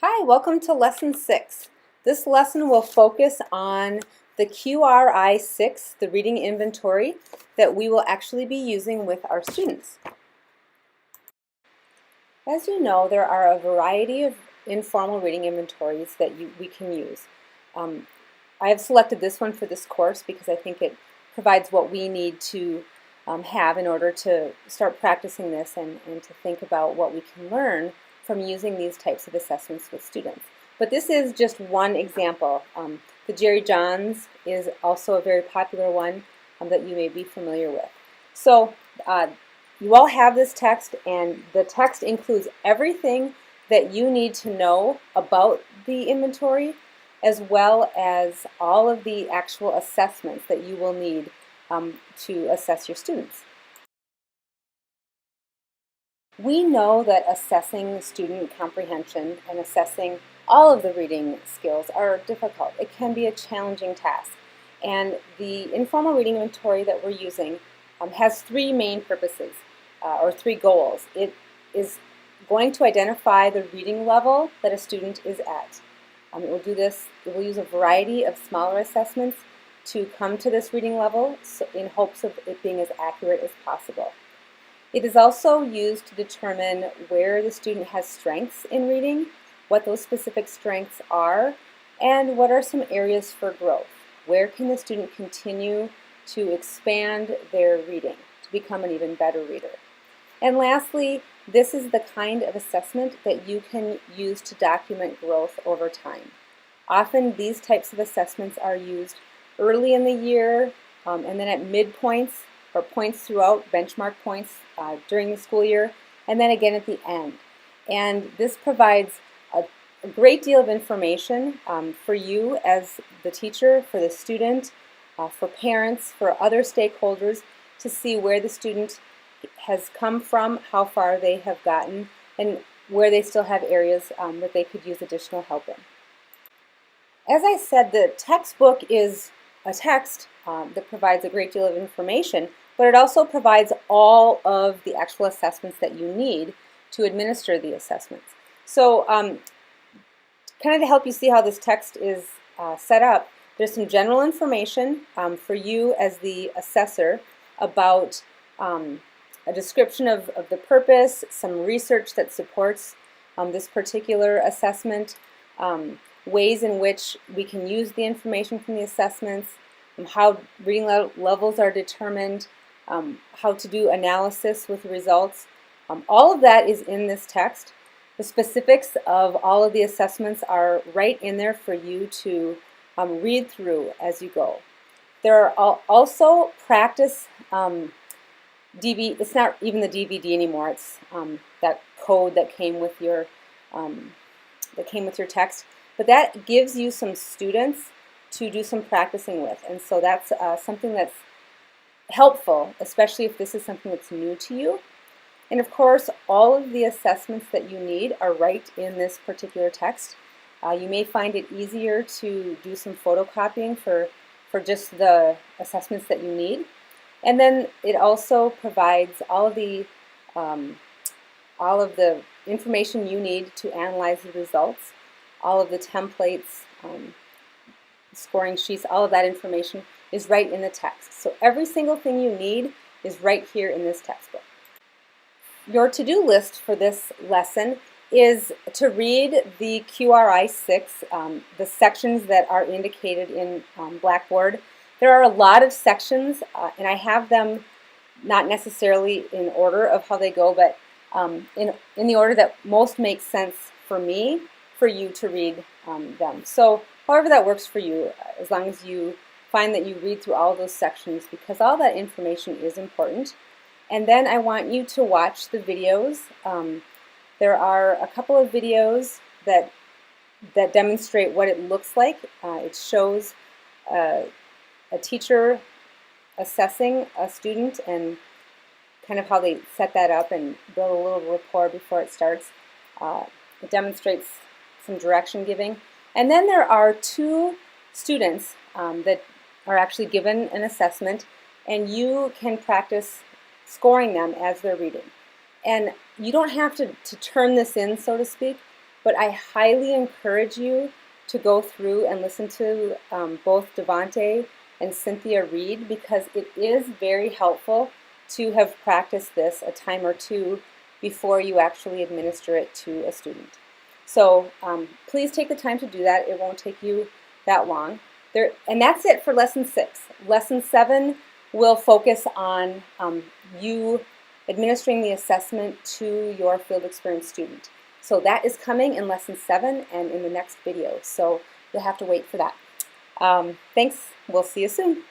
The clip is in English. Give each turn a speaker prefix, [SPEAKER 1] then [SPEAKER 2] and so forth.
[SPEAKER 1] Hi, welcome to Lesson 6. This lesson will focus on the QRI-6, the reading inventory, that we will actually be using with our students. As you know, there are a variety of informal reading inventories that we can use. I have selected this one for this course because I think it provides what we need to have in order to start practicing this and to think about what we can learn from using these types of assessments with students. But this is just one example. The Jerry Johns is also a very popular one that you may be familiar with. So you all have this text, and the text includes everything that you need to know about the inventory, as well as all of the actual assessments that you will need to assess your students. We know that assessing student comprehension and assessing all of the reading skills are difficult. It can be a challenging task. And the informal reading inventory that we're using has three main purposes, or three goals. It is going to identify the reading level that a student is at. It will do this. It will use a variety of smaller assessments to come to this reading level in hopes of it being as accurate as possible. It is also used to determine where the student has strengths in reading, what those specific strengths are, and what are some areas for growth. Where can the student continue to expand their reading to become an even better reader? And lastly, this is the kind of assessment that you can use to document growth over time. Often these types of assessments are used early in the year and then at midpoints or points throughout, benchmark points during the school year, and then again at the end. And this provides a great deal of information for you as the teacher, for the student, for parents, for other stakeholders to see where the student has come from, how far they have gotten, and where they still have areas that they could use additional help in. As I said, the textbook is a text that provides a great deal of information, but it also provides all of the actual assessments that you need to administer the assessments. So kind of to help you see how this text is set up, there's some general information for you as the assessor about a description of the purpose, some research that supports this particular assessment, ways in which we can use the information from the assessments, how reading levels are determined, how to do analysis with results. All of that is in this text. The specifics of all of the assessments are right in there for you to read through as you go. There are also practice it's not even the DVD anymore. It's that code that came with your text. But that gives you some students to do some practicing with, and so that's something that's helpful, especially if this is something that's new to you. And of course, all of the assessments that you need are right in this particular text. You may find it easier to do some photocopying for just the assessments that you need. And then it also provides all of the information you need to analyze the results, all of the templates, scoring sheets, all of that information is right in the text. So every single thing you need is right here in this textbook. Your to-do list for this lesson is to read the QRI-6, the sections that are indicated in Blackboard. There are a lot of sections, and I have them not necessarily in order of how they go, but in the order that most makes sense for me, for you to read them. So however that works for you, as long as you find that you read through all those sections, because all that information is important. And then I want you to watch the videos. There are a couple of videos that demonstrate what it looks like. It shows a teacher assessing a student and kind of how they set that up and build a little rapport before it starts. It demonstrates some direction giving. And then there are two students that are actually given an assessment, and you can practice scoring them as they're reading. And you don't have to turn this in, so to speak. but I highly encourage you to go through and listen to both Devonte and Cynthia read, because it is very helpful to have practiced this a time or two before you actually administer it to a student. So please take the time to do that. It won't take you that long. And that's it for Lesson 6. Lesson 7 will focus on you administering the assessment to your field experience student. So that is coming in Lesson 7 and in the next video. So you'll have to wait for that. Thanks. We'll see you soon.